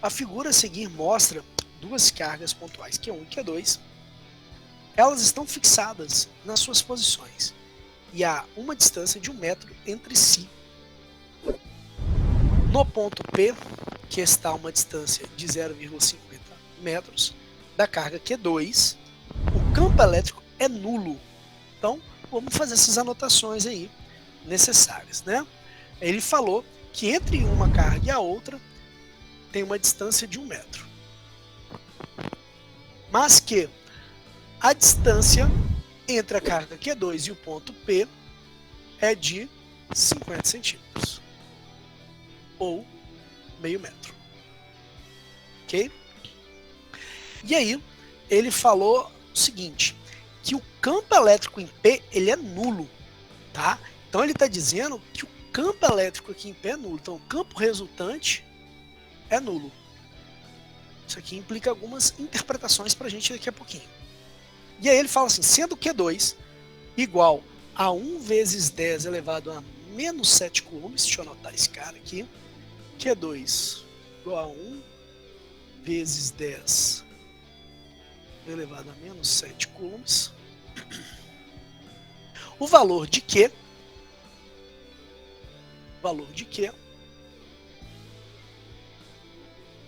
A figura a seguir mostra duas cargas pontuais, Q1 e Q2. Elas estão fixadas nas suas posições e há uma distância de 1 metro entre si. No ponto P, que está a uma distância de 0,50 metros da carga Q2, o campo elétrico é nulo. Então, vamos fazer essas anotações aí necessárias, né? Ele falou que entre uma carga e a outra tem uma distância de 1 metro. Mas que a distância entre a carga Q2 e o ponto P é de 50 centímetros, ou meio metro. Ok? E aí, ele falou o seguinte, que o campo elétrico em P, ele é nulo, tá? Então ele está dizendo que o campo elétrico aqui em P é nulo. Então o campo resultante é nulo. Isso aqui implica algumas interpretações para a gente daqui a pouquinho. E aí ele fala assim, sendo Q2 igual a 1 vezes 10 elevado a menos 7 coulombs, deixa eu anotar esse cara aqui, Q2 igual a 1 vezes 10 elevado a menos 7 coulombs, o valor de Q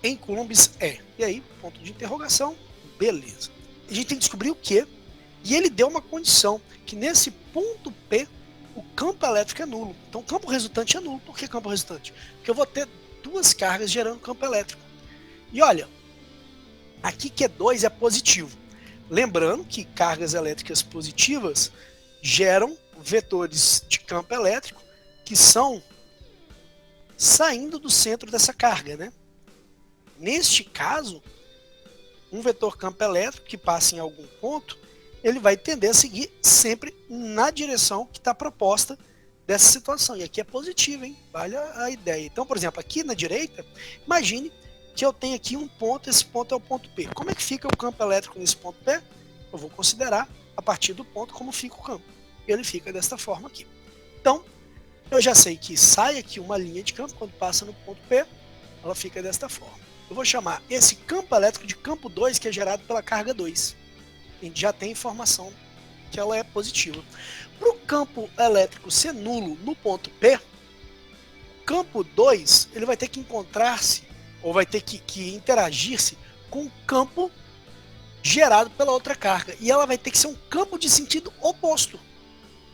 em coulombs é, e aí, ponto de interrogação, beleza. A gente tem que descobrir o Q, e ele deu uma condição, que nesse ponto P, o campo elétrico é nulo. Então o campo resultante é nulo. Por que campo resultante? Porque eu vou ter duas cargas gerando campo elétrico. E olha, aqui Q2 é positivo. Lembrando que cargas elétricas positivas geram vetores de campo elétrico que são saindo do centro dessa carga, né? Neste caso, um vetor campo elétrico que passa em algum ponto, ele vai tender a seguir sempre na direção que está proposta dessa situação. E aqui é positivo, hein? Vale a ideia. Então, por exemplo, aqui na direita, imagine que eu tenho aqui um ponto, esse ponto é o ponto P. Como é que fica o campo elétrico nesse ponto P? Eu vou considerar, a partir do ponto, como fica o campo. Ele fica desta forma aqui. Então, eu já sei que sai aqui uma linha de campo, quando passa no ponto P, ela fica desta forma. Eu vou chamar esse campo elétrico de campo 2, que é gerado pela carga 2. A gente já tem informação que ela é positiva. Para o campo elétrico ser nulo no ponto P, o campo 2 ele vai ter que encontrar-se, ou vai ter que interagir-se com o campo gerado pela outra carga. E ela vai ter que ser um campo de sentido oposto.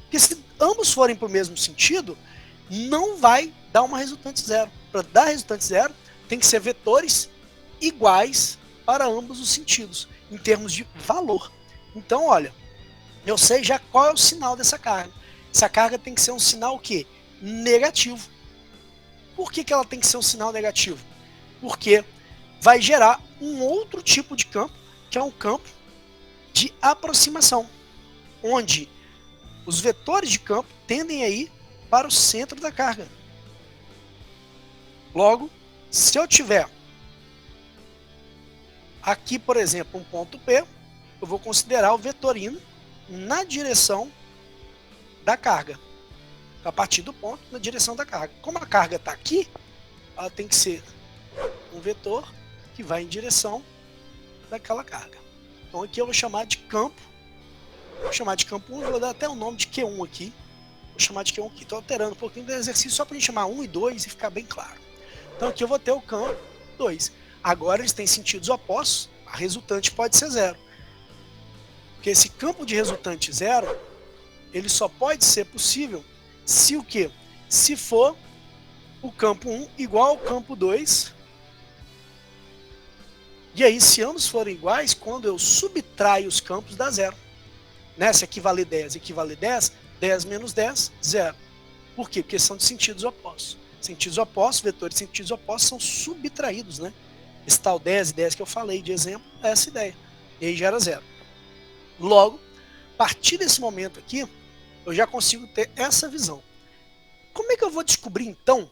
Porque se ambos forem para o mesmo sentido, não vai dar uma resultante zero. Para dar resultante zero, tem que ser vetores iguais para ambos os sentidos, em termos de valor. Então, olha, eu sei já qual é o sinal dessa carga. Essa carga tem que ser um sinal o quê? Negativo. Por que ela tem que ser um sinal negativo? Porque vai gerar um outro tipo de campo, que é um campo de aproximação, onde os vetores de campo tendem a ir para o centro da carga. Logo, se eu tiver aqui, por exemplo, um ponto P, eu vou considerar o vetor indo na direção da carga. A partir do ponto, na direção da carga. Como a carga está aqui, ela tem que ser um vetor que vai em direção daquela carga. Então aqui eu vou chamar de campo. Vou chamar de campo 1, vou dar até o nome de Q1 aqui. Vou chamar de Q1 aqui. Estou alterando um pouquinho do exercício só para a gente chamar 1 e 2 e ficar bem claro. Então aqui eu vou ter o campo 2. Agora eles têm sentidos opostos, a resultante pode ser zero. Porque esse campo de resultante zero, ele só pode ser possível se o quê? Se for o campo 1 igual ao campo 2. E aí, se ambos forem iguais, quando eu subtraio os campos, dá zero. Né? Se equivale 10, equivale 10, 10 menos 10, zero. Por quê? Porque são de sentidos opostos. Sentidos opostos, vetores de sentidos opostos são subtraídos, né? Esse tal 10 e 10 que eu falei de exemplo, é essa ideia. E aí gera zero. Logo, a partir desse momento aqui, eu já consigo ter essa visão. Como é que eu vou descobrir, então,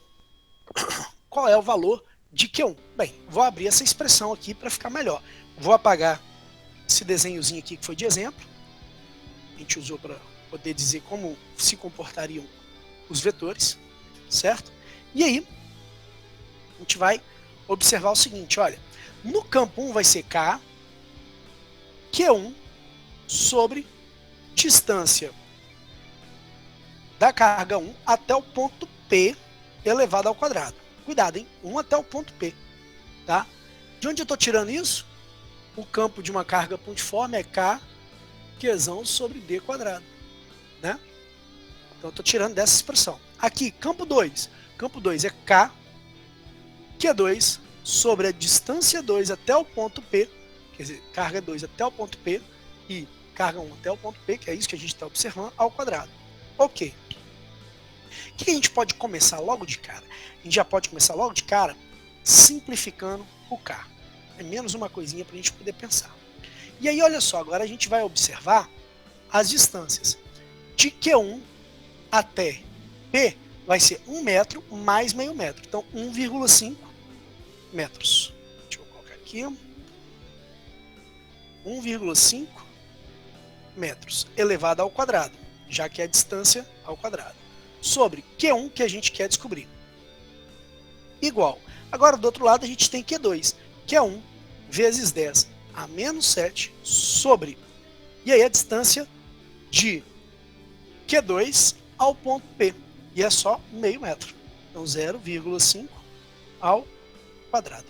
qual é o valor de Q1? Bem, vou abrir essa expressão aqui para ficar melhor. Vou apagar esse desenhozinho aqui que foi de exemplo. A gente usou para poder dizer como se comportariam os vetores, certo? E aí, a gente vai observar o seguinte, olha, no campo 1 vai ser K, Q1 sobre distância da carga 1 até o ponto P elevado ao quadrado. Cuidado, hein? 1 até o ponto P, tá? De onde eu estou tirando isso? O campo de uma carga pontiforme é K, Qzão sobre D quadrado, né? Então eu estou tirando dessa expressão. Aqui, campo 2. Campo 2 é K, Q2 sobre a distância 2 até o ponto P, quer dizer, carga 2 até o ponto P e carga 1 até o ponto P, que é isso que a gente está observando, ao quadrado. Ok. O que a gente pode começar logo de cara? A gente já pode começar logo de cara simplificando o K. É menos uma coisinha para a gente poder pensar. E aí, olha só, agora a gente vai observar as distâncias. De Q1 até P vai ser 1 metro mais meio metro. Então, 1,5 metros. Deixa eu colocar aqui. 1,5 metros elevado ao quadrado, já que é a distância ao quadrado. Sobre Q1 que a gente quer descobrir. Igual. Agora, do outro lado, a gente tem Q2, que é 1 vezes 10 a menos 7 sobre. E aí a distância de Q2 ao ponto P. E é só meio metro. Então 0,5 ao quadrado.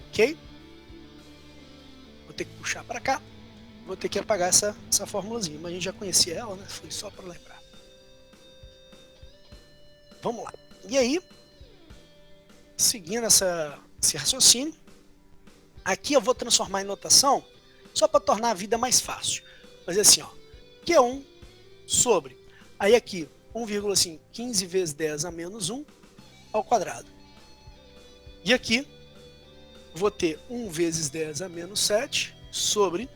Ok? Vou ter que puxar para cá. Vou ter que apagar essa formulazinha. Mas a gente já conhecia ela, né? Foi só para lembrar. Vamos lá. E aí, seguindo esse raciocínio, aqui eu vou transformar em notação só para tornar a vida mais fácil. Fazer assim, ó. Q1 sobre. Aí aqui, 1,5, 15 vezes 10 a menos 1 ao quadrado. E aqui, vou ter 1 vezes 10 a menos 7 sobre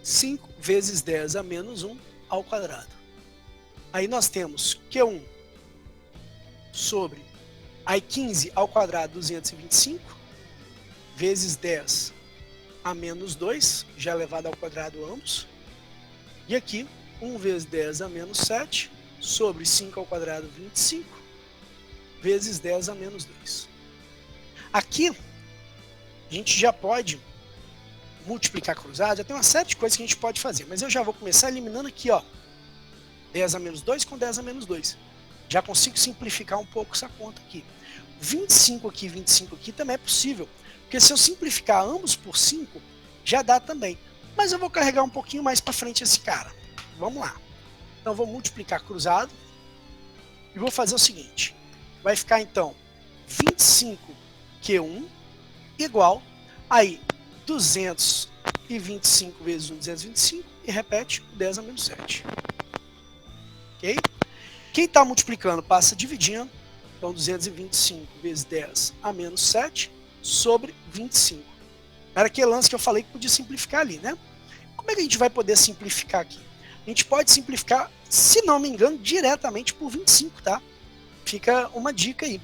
5 vezes 10 a menos 1 ao quadrado. Aí nós temos Q1 sobre, aí 15 ao quadrado, 225, vezes 10 a menos 2, já elevado ao quadrado ambos. E aqui, 1 vezes 10 a menos 7, sobre 5 ao quadrado, 25, vezes 10 a menos 2. Aqui, a gente já pode multiplicar cruzado, já tem uma série de coisas que a gente pode fazer, mas eu já vou começar eliminando aqui, ó, 10 a menos 2 com 10 a menos 2. Já consigo simplificar um pouco essa conta aqui. 25 aqui, 25 aqui também é possível, porque se eu simplificar ambos por 5, já dá também. Mas eu vou carregar um pouquinho mais para frente esse cara. Vamos lá. Então, vou multiplicar cruzado e vou fazer o seguinte. Vai ficar, então, 25Q1 igual, aí, 225 vezes 1, 225, e repete o 10 a menos 7. Ok? Quem está multiplicando passa dividindo. Então, 225 vezes 10 a menos 7 sobre 25. Era aquele lance que eu falei que podia simplificar ali, né? Como é que a gente vai poder simplificar aqui? A gente pode simplificar, se não me engano, diretamente por 25, tá? Fica uma dica aí.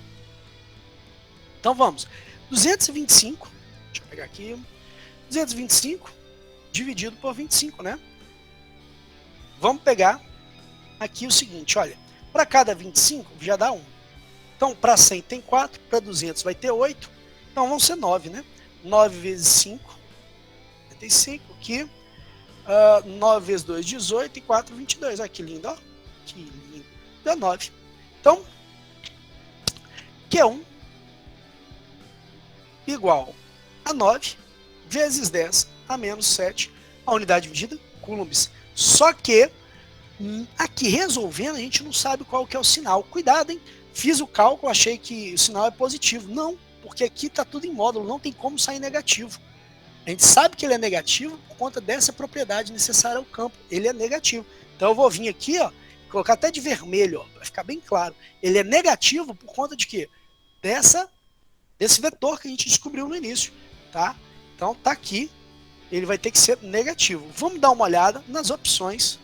Então, vamos. 225, deixa eu pegar aqui, 225 dividido por 25, né? Vamos pegar aqui o seguinte, olha, para cada 25 já dá 1. Então, para 100 tem 4, para 200 vai ter 8, então vão ser 9, né? 9 vezes 5, 45 aqui, 9 vezes 2, 18, e 4, 22. Olha que lindo, ó. Que lindo. Dá 9. Então, Q1 igual a 9 vezes 10 a menos 7, a unidade de medida, coulombs. Só que, aqui resolvendo, a gente não sabe qual que é o sinal. Cuidado, hein? Fiz o cálculo, achei que o sinal é positivo. Não, porque aqui está tudo em módulo, não tem como sair negativo. A gente sabe que ele é negativo por conta dessa propriedade necessária ao campo. Ele é negativo. Então eu vou vir aqui, ó, colocar até de vermelho, para ficar bem claro. Ele é negativo por conta de quê? Desse vetor que a gente descobriu no início, tá? Então tá aqui, ele vai ter que ser negativo. Vamos dar uma olhada nas opções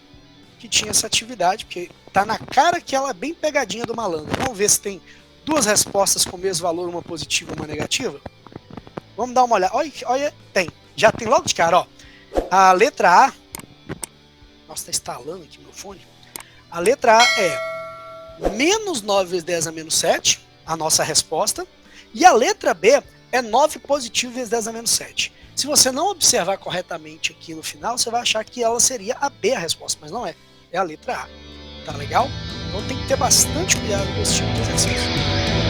que tinha essa atividade, porque tá na cara que ela é bem pegadinha do malandro. Vamos ver se tem duas respostas com o mesmo valor, uma positiva e uma negativa. Vamos dar uma olhada. Olha, tem. Já tem logo de cara, ó. A letra A. Nossa, tá instalando aqui meu fone. A letra A é menos 9 vezes 10 a menos 7, a nossa resposta. E a letra B é 9 positivo vezes 10 a menos 7. Se você não observar corretamente aqui no final, você vai achar que ela seria a B a resposta, mas não é. É a letra A. Tá legal? Então tem que ter bastante cuidado com esse tipo de exercício.